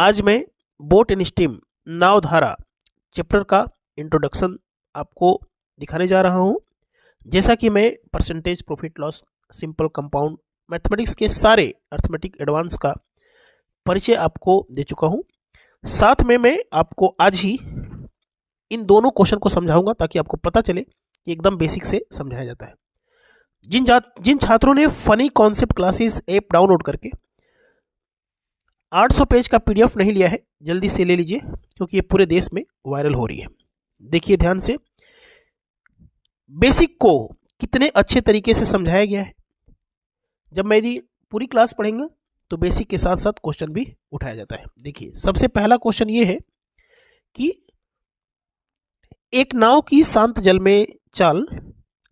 आज मैं boat and steam नावधारा chapter का इंट्रोडक्शन आपको दिखाने जा रहा हूं। जैसा कि मैं percentage, profit loss, simple compound, mathematics के सारे अर्थमेटिक एडवांस का परिचय आपको दे चुका हूं। साथ में मैं आपको आज ही इन दोनों क्वेश्चन को समझाऊंगा ताकि आपको पता चले कि एकदम बेसिक से समझाया जाता है। जिन छात्रों ने funny concept classes app download करके 800 पेज का पीडीएफ नहीं लिया है, जल्दी से ले लीजिए क्योंकि ये पूरे देश में वायरल हो रही है। देखिए ध्यान से, बेसिक को कितने अच्छे तरीके से समझाया गया है। जब मेरी पूरी क्लास पढ़ेंगे तो बेसिक के साथ साथ क्वेश्चन भी उठाया जाता है। देखिए, सबसे पहला क्वेश्चन ये है कि एक नाव की शांत जल में चाल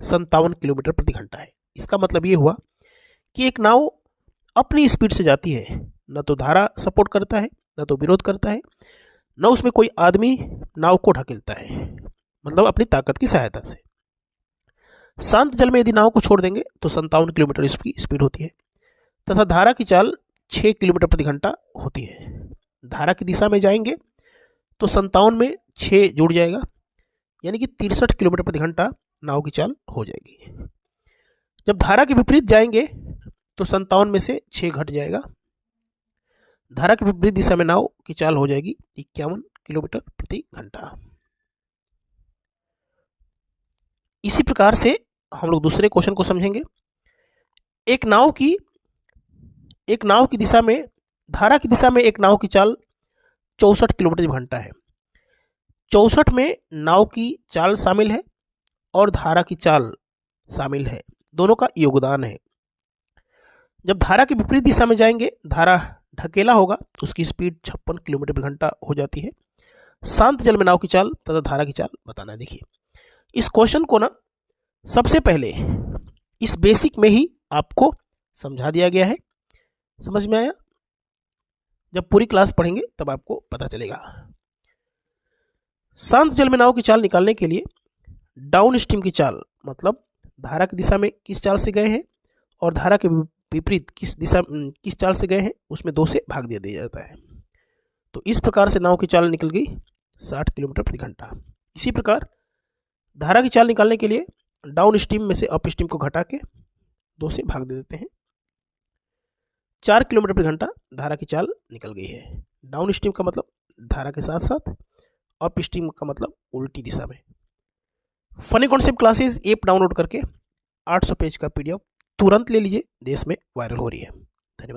57 किलोमीटर प्रति घंटा है। इसका मतलब ये हुआ कि एक नाव अपनी स्पीड से जाती है, न तो धारा सपोर्ट करता है, न तो विरोध करता है, न उसमें कोई आदमी नाव को ढकेलता है, मतलब अपनी ताकत की सहायता से। शांत जल में यदि नाव को छोड़ देंगे तो 57 किलोमीटर इसकी स्पीड होती है तथा धारा की चाल 6 किलोमीटर प्रति घंटा होती है। धारा की दिशा में जाएंगे तो 57 में 6 जुड़ जाएगा, यानी कि 63 किलोमीटर प्रति घंटा नाव की चाल हो जाएगी। जब धारा के विपरीत जाएंगे तो 57 में से 6 घट जाएगा। धारा के विपरीत दिशा में नाव की चाल हो जाएगी 51 किलोमीटर प्रति घंटा। इसी प्रकार से हम लोग दूसरे क्वेश्चन को समझेंगे। एक नाव की दिशा में, धारा की दिशा में एक नाव की चाल 64 किलोमीटर प्रति घंटा है। 64 में नाव की चाल शामिल है और धारा की चाल शामिल है, दोनों का योगदान है। जब धारा के विपरीत दिशा में जाएंगे, धारा ढकेला होगा, उसकी स्पीड 56 किलोमीटर प्रति घंटा हो जाती है। शांत जल में नाव की चाल तथा धारा की चाल बताना है। देखिए, इस क्वेश्चन को ना सबसे पहले इस बेसिक में ही आपको समझा दिया गया है। समझ में आया? जब पूरी क्लास पढ़ेंगे तब आपको पता चलेगा। शांत जल में नाव की चाल निकालने के लिए डाउन स्ट्रीम की चाल, मतलब धारा की दिशा में किस चाल से गए हैं और धारा के विपरीत किस चाल से गए हैं, उसमें 2 से भाग दिया जाता है। तो इस प्रकार से नाव की चाल निकल गई 60 किलोमीटर प्रति घंटा। इसी प्रकार धारा की चाल निकालने के लिए डाउन स्ट्रीम में से अप स्ट्रीम को घटा के 2 से भाग दे देते हैं। 4 किलोमीटर प्रति घंटा धारा की चाल निकल गई है। डाउन स्ट्रीम का मतलब धारा के साथ साथ, अप स्ट्रीम का मतलब उल्टी दिशा में। Funny concept classes app download करके 800 पेज का पीडीएफ तुरंत ले लीजिए, देश में वायरल हो रही है। धन्यवाद।